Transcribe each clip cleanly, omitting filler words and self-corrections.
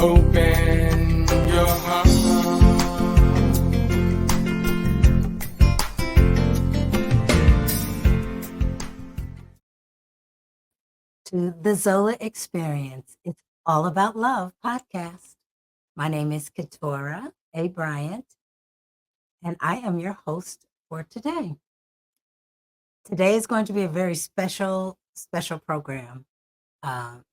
Open your heart to the Zola Experience. It's All About Love podcast. My name is Katora A. Bryant, and I am your host for today. Today is going to be a very special program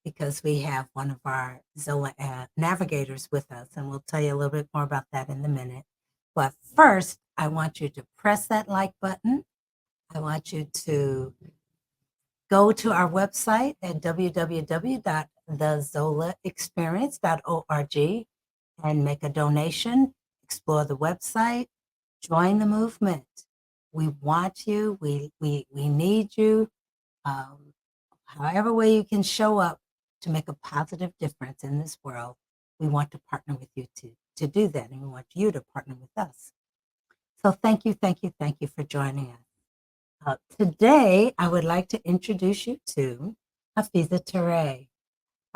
because we have one of our Zola navigators with us, and we'll tell you a little bit more about that in a minute. But first, I want you to press that like button. I want you to go to our website at www.thezolaexperience.org and make a donation, explore the website, join the movement. We want you. We need you. Um, However way you can show up to make a positive difference in this world, we want to partner with you to do that, and we want you to partner with us. So thank you for joining us. Today, I would like to introduce you to Hafiza Ture.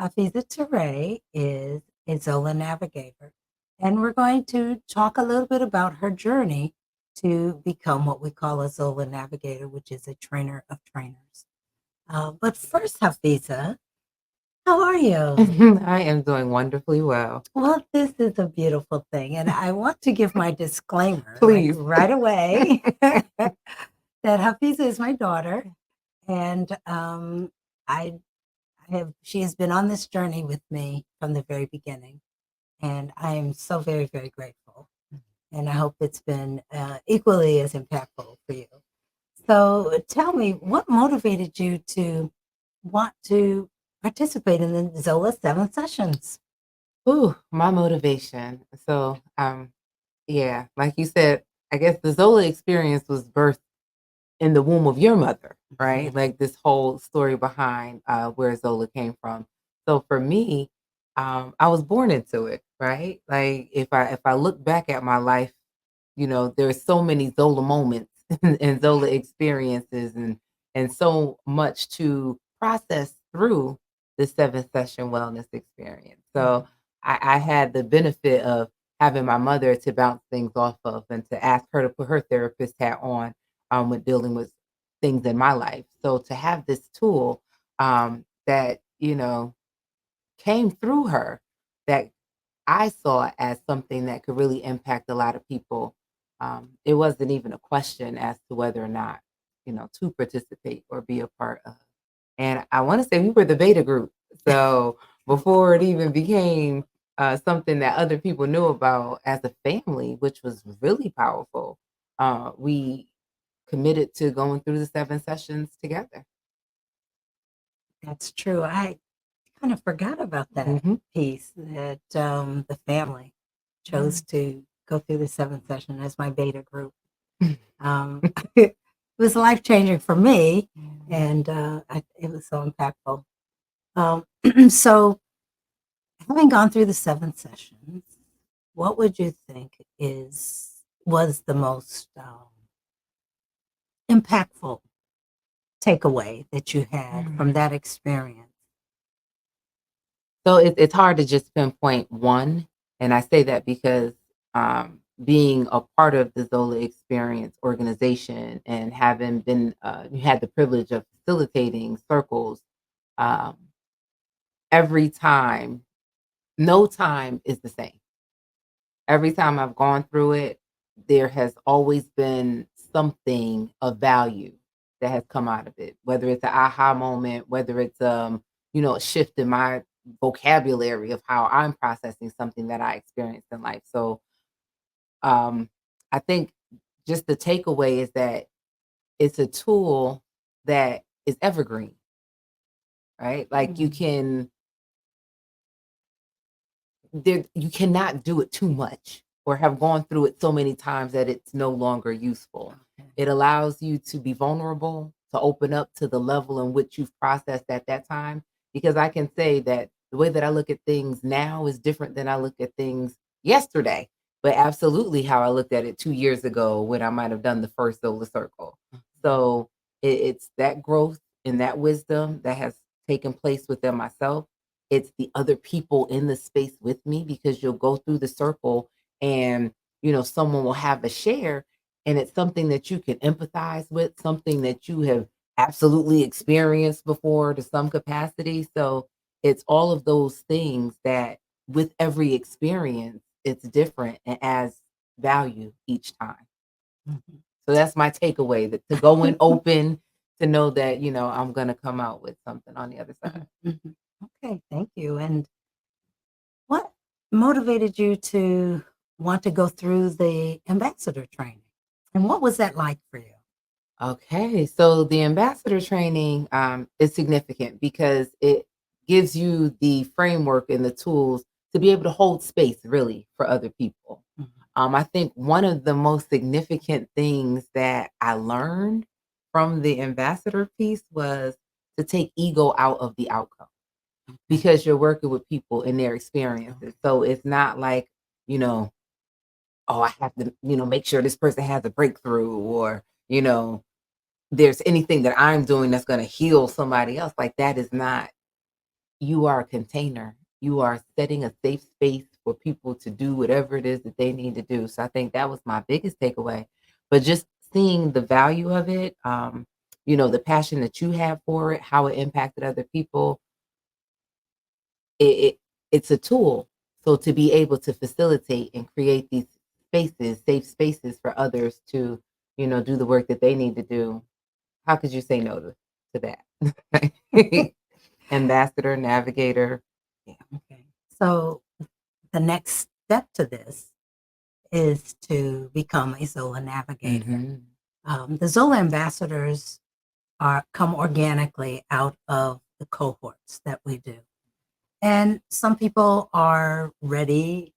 Hafiza Ture is a Zola navigator, and we're going to talk a little bit about her journey to become what we call a Zola navigator, which is a trainer of trainers. But first, Hafiza, how are you? I am doing wonderfully well. Well, this is a beautiful thing, and I want to give my disclaimer like Please. right away that Hafiza is my daughter, and I she has been on this journey with me from the very beginning, and I am so very grateful, and I hope it's been equally as impactful for you. So tell me, what motivated you to want to participate in the Zola 7 sessions? Ooh, my motivation. Yeah, like you said, I guess the Zola experience was birthed in the womb of your mother, right? Like this whole story behind where Zola came from. So for me, I was born into it, right? Like if I look back at my life, there's so many Zola moments and Zola experiences and so much to process through the 7 session wellness experience. So I had the benefit of having my mother to bounce things off of and to ask her to put her therapist hat on with dealing with things in my life. So to have this tool that, came through her that I saw as something that could really impact a lot of people. It wasn't even a question as to whether or not, to participate or be a part of. And I want to say we were the beta group. So before it even became something that other people knew about as a family, which was really powerful, we committed to going through the 7 sessions together. That's true. I kind of forgot about that Mhm. piece that the family chose to go through the 7th session as my beta group. It was life changing for me, and it was so impactful. Um, so, having gone through the 7 sessions, what would you think was the most impactful takeaway that you had from Mm. that experience? So it's hard to just pinpoint one, and I say that because being a part of the Zola Experience organization and having been, you had the privilege of facilitating circles. Um, every time, no time is the same. Every time I've gone through it, there has always been something of value that has come out of it, whether it's an aha moment, whether it's a shift in my vocabulary of how I'm processing something that I experienced in life. So um I think just the takeaway is that it's a tool that is evergreen, right? Like you cannot do it too much or have gone through it so many times that it's no longer useful. Okay. It allows you to be vulnerable, to open up to the level in which you've processed at that time. Because I can say that the way that I look at things now is different than I look at things yesterday, but absolutely how I looked at it 2 years ago when I might have done the first Zola circle. So it's that growth and that wisdom that has taken place within myself it's the other people in the space with me, because you'll go through the circle and, someone will have a share, and it's something that you can empathize with, something that you have absolutely experienced before to some capacity. So it's all of those things that, with every experience, it's different and adds value each time. Mhm. So that's my takeaway, that to go in open, to know that, I'm going to come out with something on the other side. Mhm. Okay, thank you. And what motivated you to want to go through the ambassador training? And what was that like for you? Okay, so the ambassador training is significant because it gives you the framework and the tools to be able to hold space, really, for other people. Mhm. I think one of the most significant things that I learned from the ambassador piece was to take ego out of the outcome, Okay. because you're working with people and their experiences. So it's not like, you know, oh, I have to, make sure this person has a breakthrough, or, there's anything that I'm doing that's going to heal somebody else. Like, that is not, you are a container. You are setting a safe space for people to do whatever it is that they need to do. So I think that was my biggest takeaway. But just seeing the value of it, the passion that you have for it, how it impacted other people, it it's a tool. So to be able to facilitate and create these spaces, safe spaces for others to, do the work that they need to do, how could you say no to that? Ambassador, navigator. Yeah. Okay. So the next step to this is to become a Zola navigator. Mhm. The Zola ambassadors come organically out of the cohorts that we do. And some people are ready,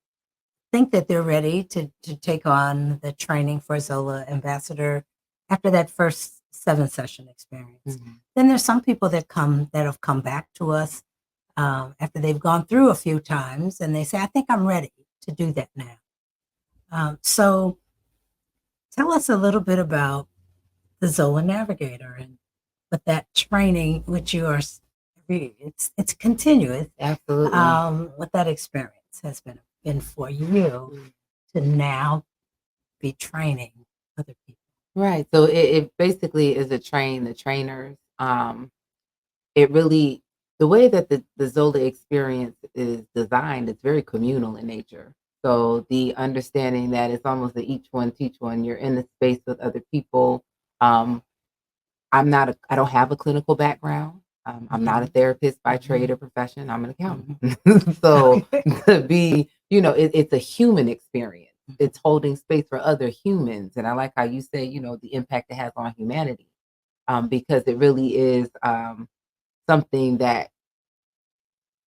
think that they're ready to take on the training for Zola ambassador after that first 7 session experience. Mhm. Then there's some people that have come back to us after they've gone through a few times, and they say, "I think I'm ready to do that now." So tell us a little bit about the Zola Navigator and what that training, which you are, it's continuous. Absolutely. What that experience has been for you to now be training other people. Right. So it basically is a train the trainers. It really, the way that the Zola experience is designed, it's very communal in nature. So the understanding that it's almost a each one teach one. You're in the space with other people. Um, I don't have a clinical background. I'm not a Mhm. therapist by trade or Mhm. profession. I'm an accountant. Mhm. So Okay. to be, it's a human experience. Mhm. It's holding space for other humans. And I like how you say, the impact it has on humanity, because it really is something that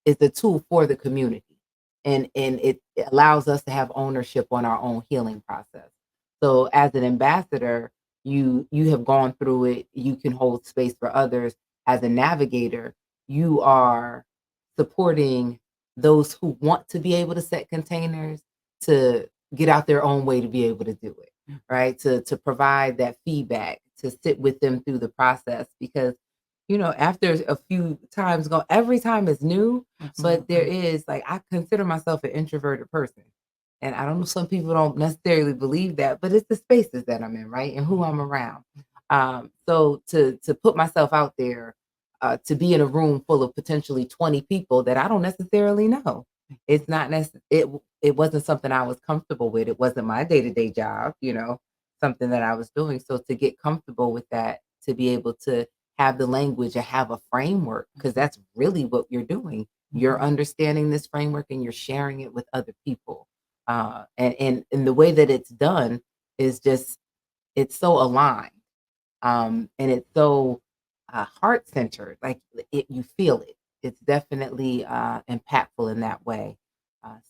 is a tool for the community, and it allows us to have ownership on our own healing process. So as an ambassador, you have gone through it, you can hold space for others. As a navigator, you are supporting those who want to be able to set containers, to get out their own way to be able to do it, right? To provide that feedback, to sit with them through the process, because after a few times go, every time is new, but there Absolutely. is, like, I consider myself an introverted person. And I don't know, some people don't necessarily believe that, but it's the spaces that I'm in, right? And who I'm around. So to put myself out there, to be in a room full of potentially 20 people that I don't necessarily know. It's not it wasn't something I was comfortable with. It wasn't my day-to-day job, something that I was doing. So to get comfortable with that, to be able to have the language and have a framework, because that's really what you're doing. You're Mhm. understanding this framework and you're sharing it with other people. And the way that it's done is just, it's so aligned, and it's so heart centered. Like, you feel it. It's definitely impactful in that way.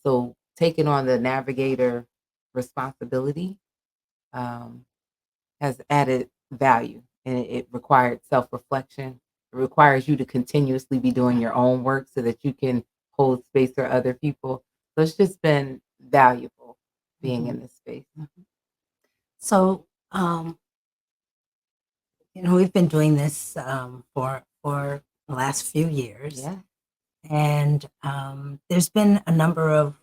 So taking on the navigator responsibility um, has added value, and it required self-reflection. It requires you to continuously be doing your own work so that you can hold space for other people. So it's just been valuable being in Mhm. this space. Mhm. So, we've been doing this for the last few years, Yeah. And there's been a number of,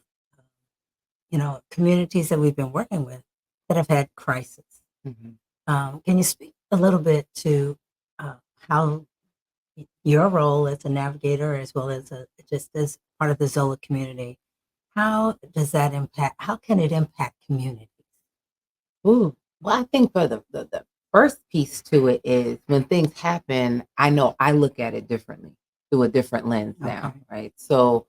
communities that we've been working with that have had crisis. Mhm. Can you speak a little bit to how your role as a navigator, as well as just as part of the Zola community, how does that impact? How can it impact communities? Ooh, well, I think for the first piece to it is when things happen, I know I look at it differently through a different lens now, Okay. right? So,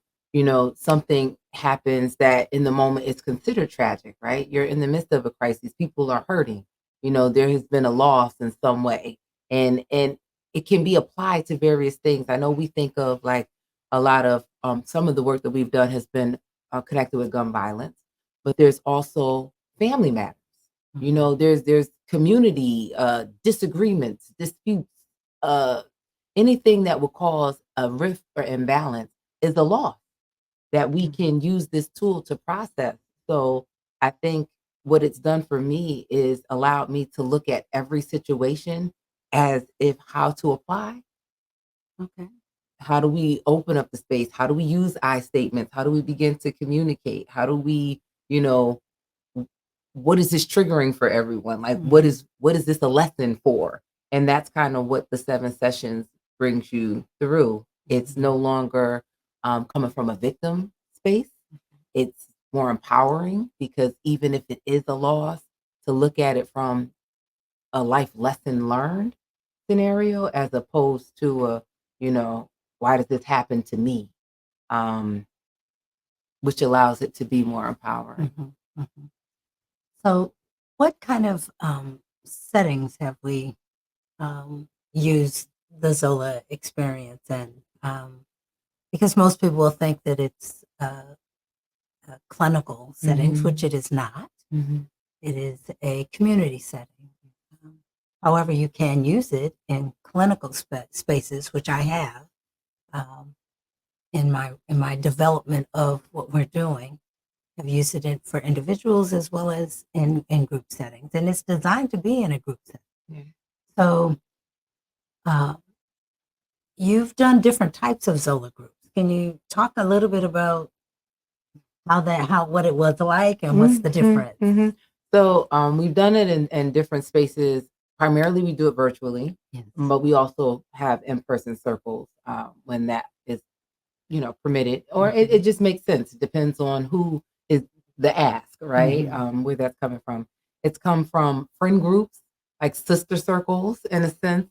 something happens that in the moment is considered tragic, right? You're in the midst of a crisis, people are hurting. There has been a loss in some way. And it can be applied to various things. I know we think of like a lot of some of the work that we've done has been connected with gun violence, but there's also family matters. Mhm. There's community disagreements, disputes, uh, anything that would cause a rift or imbalance is a loss that we Mhm. can use this tool to process. So I think what it's done for me is allowed me to look at every situation as if how to apply. Okay. How do we open up the space? How do we use I statements? How do we begin to communicate? How do we, you know, what is this triggering for everyone? Like, what Mhm. is this a lesson for? And that's kind of what the 7 sessions brings you through. It's Mhm. no longer coming from a victim space. It's more empowering because even if it is a loss, to look at it from a life lesson learned scenario as opposed to you know, why does this happen to me? Um, which allows it to be more empowering. Mhm. Mhm. So, what kind of settings have we used the Zola experience in? Because most people will think that it's clinical settings, which Mhm. it is not. Mhm. It is a community setting. Um, However, you can use it in clinical spaces, which I have um, in my development of what we're doing. I've used it for individuals as well as in group settings, and it's designed to be in a group setting. Yeah. So, uh, you've done different types of Zola groups. Can you talk a little bit about how what it was like and what's the Mhm, difference? mhm. So, we've done it in different spaces. Primarily, we do it virtually, Yes. but we also have in-person circles, when that is, permitted, or it Mhm. just makes sense. It depends on who is the ask, right? Mhm. Where that's coming from. It's come from friend groups, like sister circles, in a sense,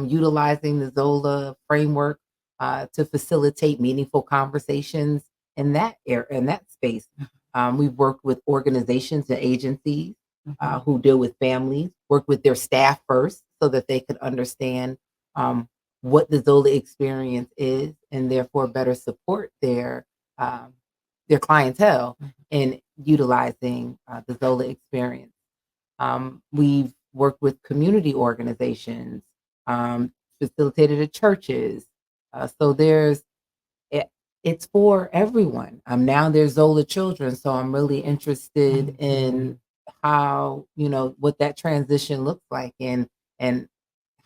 utilizing the Zola framework to facilitate meaningful conversations in that space. We've worked with organizations and agencies Mhm. who deal with families, work with their staff first so that they could understand um, what the Zola experience is, and therefore better support um, their clientele Mhm. in utilizing the Zola experience. We've worked with community organizations, facilitated at churches. So it, it's for everyone. Now there's Zola children, so I'm really interested in Mhm. how, what that transition looks like, and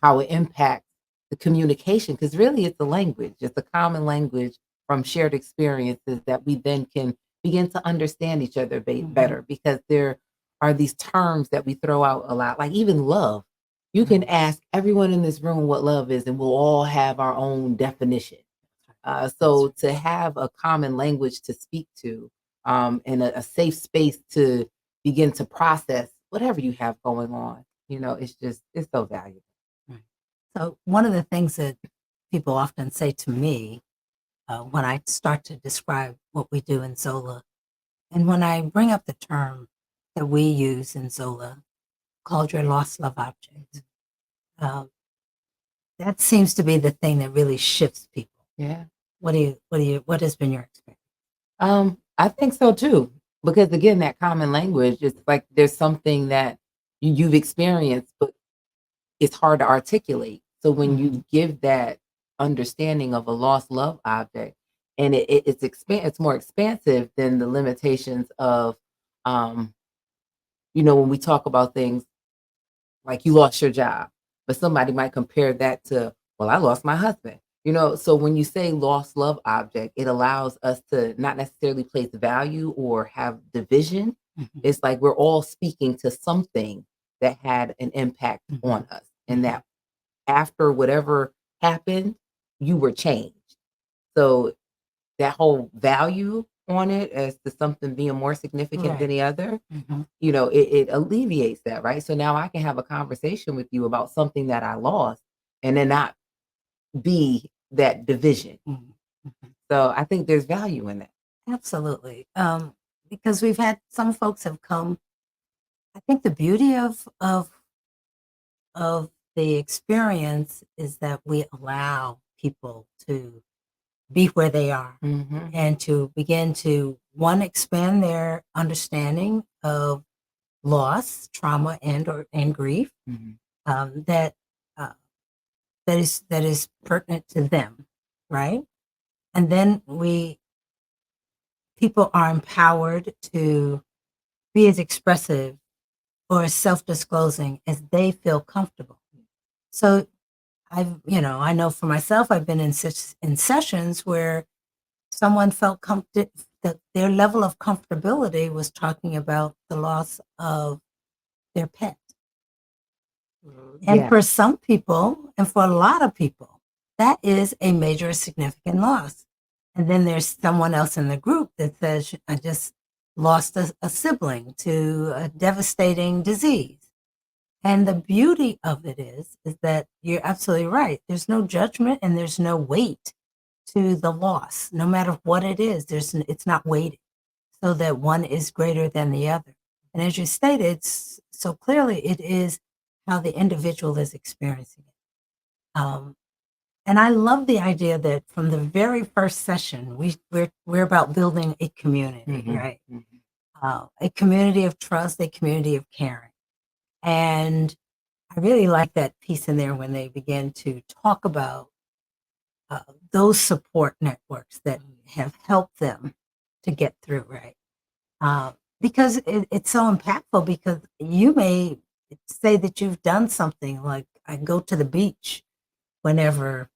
how it impacts the communication, because really it's a language. It's a common language from shared experiences that we then can begin to understand each other Mhm. better, because there are these terms that we throw out a lot, like even love. You can Right. ask everyone in this room what love is, and we'll all have our own definition. That's So to have a common language to speak to, and a safe space to begin to process whatever you have going on, it's so valuable. right. So one of the things that people often say to me when I start to describe what we do in Zola, and when I bring up the term that we use in Zola called your lost love object, uh, that seems to be the thing that really shifts people. Yeah. What has been your experience? I think so too, because again, that common language, it's like there's something that you've experienced, but it's hard to articulate. So when Mhm. you give that understanding of a lost love object, and it's more expansive than the limitations of, um, when we talk about things like you lost your job, but somebody might compare that to, well, I lost my husband. So when you say lost love object, it allows us to not necessarily place value or have division. Mhm. It's like we're all speaking to something that had an impact on us, and that after whatever happened, you were changed. So that whole value on it as to something being more significant than Right. the other, Mhm. it alleviates that, right? So now I can have a conversation with you about something that I lost and then not be that division. Mhm. Mhm. So I think there's value in that. Absolutely. Because we've had some folks have come. I think the beauty of the experience is that we allow people to be where they are Mhm. and to begin to one expand their understanding of loss, trauma, and grief Mhm. that uh, that is pertinent to them, right? And then we people are empowered to be as expressive or as self-disclosing as they feel comfortable. So I know for myself, I've been in sessions where someone felt that their level of comfortability was talking about the loss of their pet. And Yeah. for some people, and for a lot of people, that is a major significant loss. And then there's someone else in the group that says, I just lost a sibling to a devastating disease. And the beauty of it is that you're absolutely right. There's no judgment and there's no weight to the loss. No matter what it is, it's not weighted so that one is greater than the other. And as you stated so clearly, it is how the individual is experiencing it. And I love the idea that from the very first session, we're about building a community, Mhm. right? Mhm. A community of trust, a community of caring. And I really like that piece in there when they begin to talk about uh, those support networks that have helped them to get through, right? Because it's so impactful because you may say that you've done something like I go to the beach whenever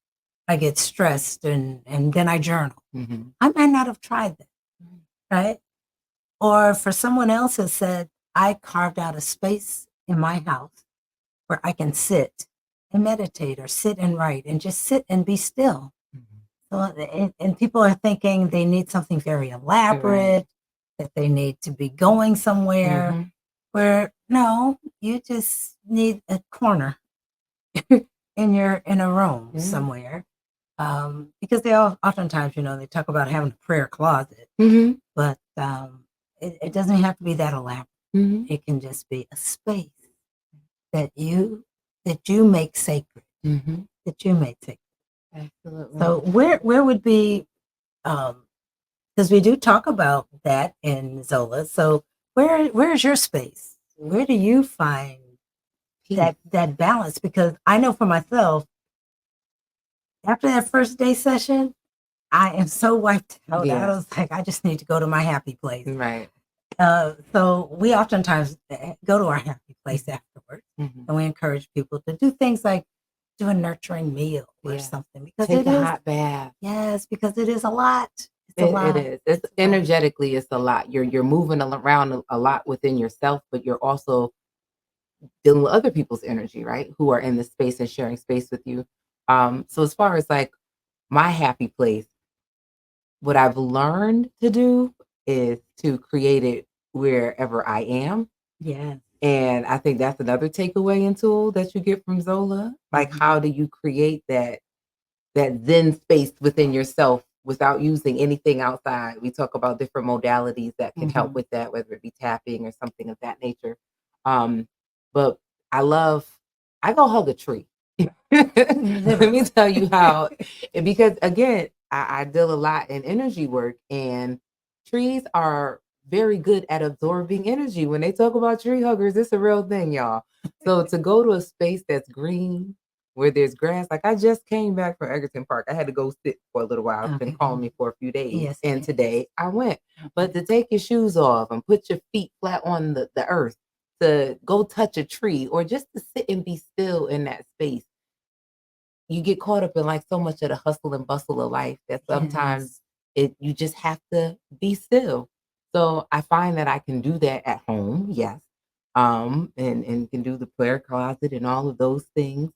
I get stressed and then I journal. Mhm. I might not have tried that, right? Or for someone else has said, I carved out a space in my house where I can sit and meditate or sit and write and just sit and be still. Mhm. So, and people are thinking they need something very Right. elaborate, that they need to be going somewhere, Mhm. where no, you just need a corner in a room Yeah. somewhere. Because oftentimes, they talk about having a prayer closet, Mhm. but it doesn't have to be that elaborate. Mhm. It can just be a space that you make sacred, Mhm. that you make sacred. Absolutely. So where would be because we do talk about that in Zola. So where's your space? Where do you find Peace. that balance? Because I know for myself, after that first day session, I am so wiped out. I Yeah. was like, I just need to go to my happy place. Right. So we oftentimes go to our happy place afterwards, Mhm. and we encourage people to do things like do a nurturing meal or Yeah. something because Take it a is hot bath. yes, because it is a lot. It's a It lot. is. It's It's a lot. energetically, it's a lot. You're moving around a lot within yourself, but you're also dealing with other people's energy, right? Who are in the space and sharing space with you. So as far as like my happy place, what I've learned to do is to create it wherever I am. Yes. And I think that's another takeaway and tool that you get from Zola. Like, Mhm. how do you create that zen space within yourself without using anything outside? We talk about different modalities that can help Mhm. with that, whether it be tapping or something of that nature. Um, but I go hug a tree. Let me Literally. tell you how, because again, I deal a lot in energy work, and trees are very good at absorbing energy. When they talk about tree huggers, it's a real thing, y'all. So to go to a space that's green, where there's grass, like I just came back from Egerton Park. I had to go sit for a little while. It's been calling Okay. me for a few days. Yes, it And is. today I went. But Mhm. to take your shoes off and put your feet flat on the earth, to go touch a tree, or just to sit and be still in that space, you get caught up in like so much of the hustle and bustle of life that sometimes you just have to be still. So I find that I can do that at home, yes. And can do the prayer closet and all of those things.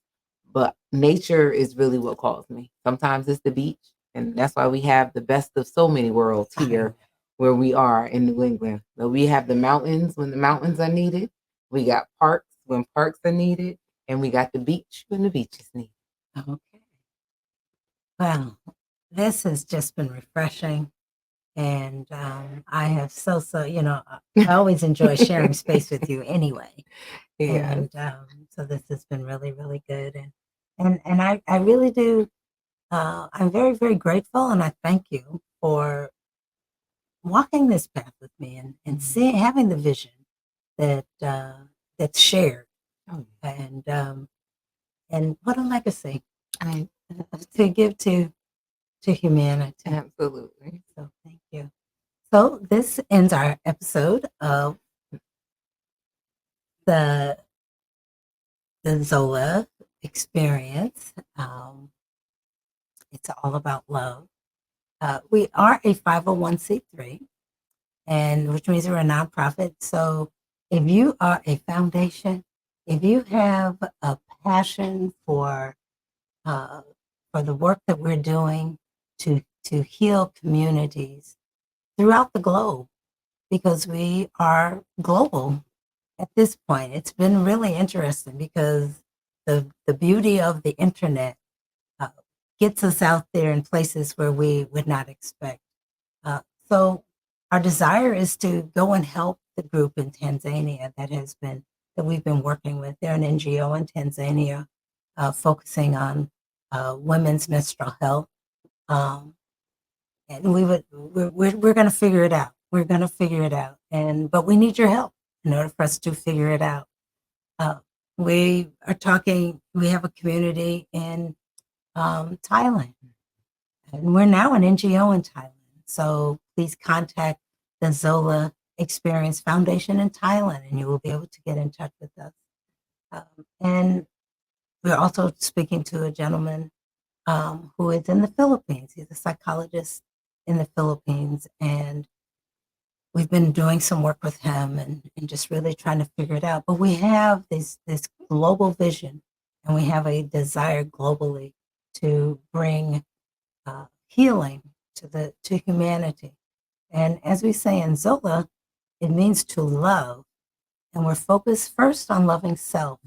But nature is really what calls me. Sometimes it's the beach, and that's why we have the best of so many worlds here where we are in New England. So we have the mountains when the mountains are needed. We got parks when parks are needed, and we got the beach when the beach is needed. Okay. Well, this has just been refreshing. And I have I always enjoy sharing space with you anyway. Yes. And so this has been really, really good. And I really do, I'm very, very grateful. And I thank you for walking this path with me and seeing, having the vision that that's shared. Oh, And what a legacy I to give to humanity. absolutely. So thank you. So this ends our episode of the the Zola experience. It's all about love. We are a 501c3, and which means we're a nonprofit. So if you are a foundation, if you have a passion uh, for the work that we're doing to heal communities throughout the globe, because we are global at this point. It's been really interesting because the beauty of the internet uh, gets us out there in places where we would not expect. Uh, so our desire is to go and help the group in Tanzania that we've been working with. They're an NGO in Tanzania, focusing on women's menstrual health. Um, and we're going to figure it out. We're going to figure it out. But we need your help in order for us to figure it out. Uh, we are talking. We have a community in Thailand, and we're now an NGO in Thailand. So please contact the Zola Experience Foundation in Thailand, and you will be able to get in touch with us. And we're also speaking to a gentleman who is in the Philippines. He's a psychologist in the Philippines, and we've been doing some work with him and just really trying to figure it out. But we have this global vision, and we have a desire globally to bring healing to humanity. And as we say in Zola, it means to love, and we're focused first on loving self,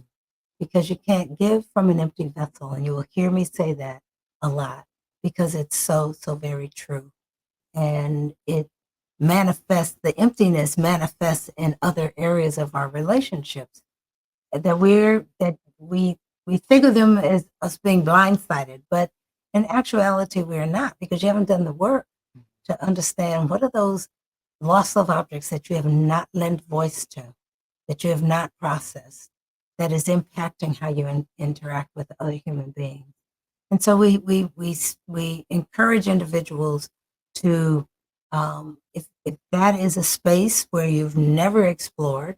because you can't give from an empty vessel, and you will hear me say that a lot because it's so very true. And the emptiness manifests in other areas of our relationships that we think of them as us being blindsided, but in actuality we're not, because you haven't done the work to understand what are those lost love objects that you have not lent voice to, that you have not processed, that is impacting how you interact with other human beings. And so we encourage individuals to, if that is a space where you've never explored,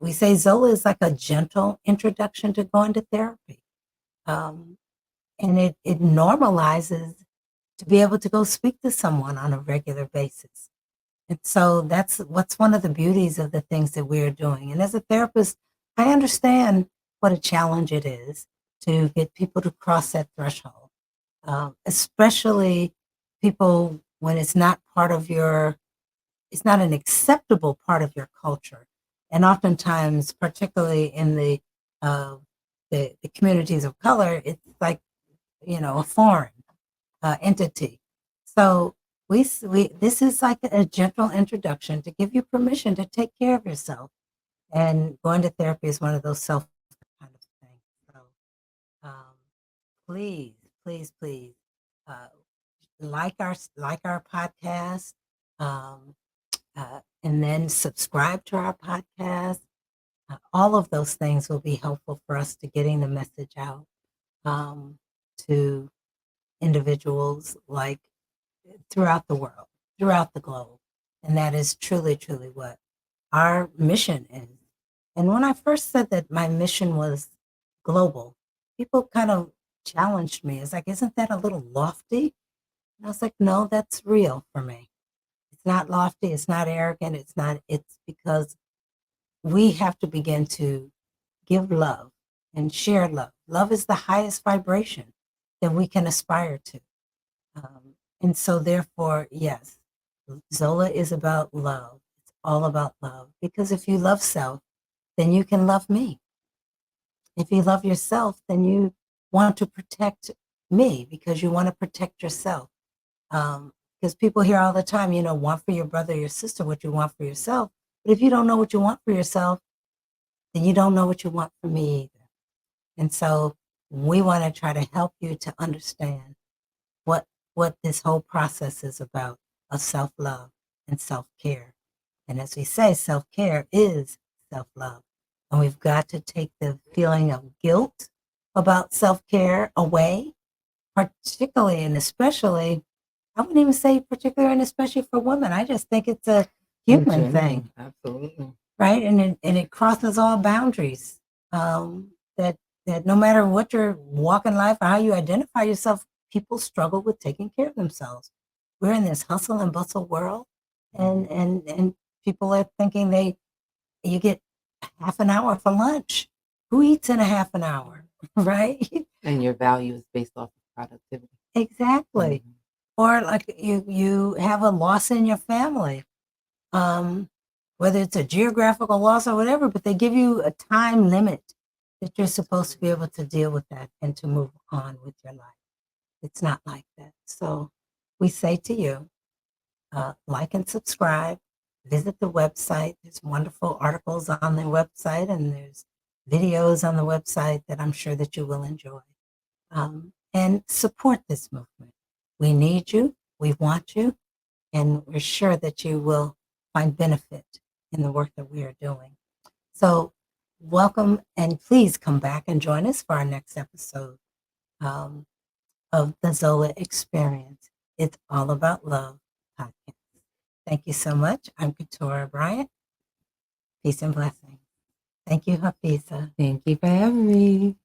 we say Zola is like a gentle introduction to going to therapy. Um, and it normalizes to be able to go speak to someone on a regular basis. And so that's what's one of the beauties of the things that we're doing. And as a therapist, I understand what a challenge it is to get people to cross that threshold, especially people when it's not an acceptable part of your culture. And oftentimes, particularly in the communities of color, it's like, a foreign entity. So this is like a gentle introduction to give you permission to take care of yourself. And going to therapy is one of those self kind of things. So um, please, please, please, uh, like our podcast, um, and then subscribe to our podcast. All of those things will be helpful for us to getting the message out um, to individuals like throughout the world, throughout the globe. And that is truly, truly what our mission is. And when I first said that my mission was global, people kind of challenged me. It's like, isn't that a little lofty? And I was like, no, that's real for me. It's not lofty. It's not arrogant. It's because we have to begin to give love and share love. Love is the highest vibration that we can aspire to. And so, therefore, yes, Zola is about love. It's all about love. Because if you love self, then you can love me. If you love yourself, then you want to protect me because you want to protect yourself. Because people hear all the time, want for your brother or your sister what you want for yourself. But if you don't know what you want for yourself, then you don't know what you want for me either. And so we want to try to help you to understand what this whole process is about of self-love and self-care. And as we say, self-care is self-love. And we've got to take the feeling of guilt about self-care away, particularly and especially, I wouldn't even say particularly and especially for women. I just think it's a human thing. Absolutely. Right? And it crosses all boundaries. That no matter what your walk in life or how you identify yourself, people struggle with taking care of themselves. We're in this hustle and bustle world, and people are thinking you get half an hour for lunch. Who eats in a half an hour, right? And your value is based off of productivity. Exactly. Mhm. Or like you have a loss in your family, whether it's a geographical loss or whatever, but they give you a time limit that you're supposed to be able to deal with that and to move on with your life. It's not like that. So we say to you, like and subscribe, visit the website. There's wonderful articles on the website, and there's videos on the website that I'm sure that you will enjoy. And support this movement. We need you, we want you, and we're sure that you will find benefit in the work that we are doing. So welcome, and please come back and join us for our next episode of the Zola Experience. It's all about love podcast. Thank you so much. I'm Katora Bryant. Peace and blessings. Thank you, Hafiza. Thank you for having me.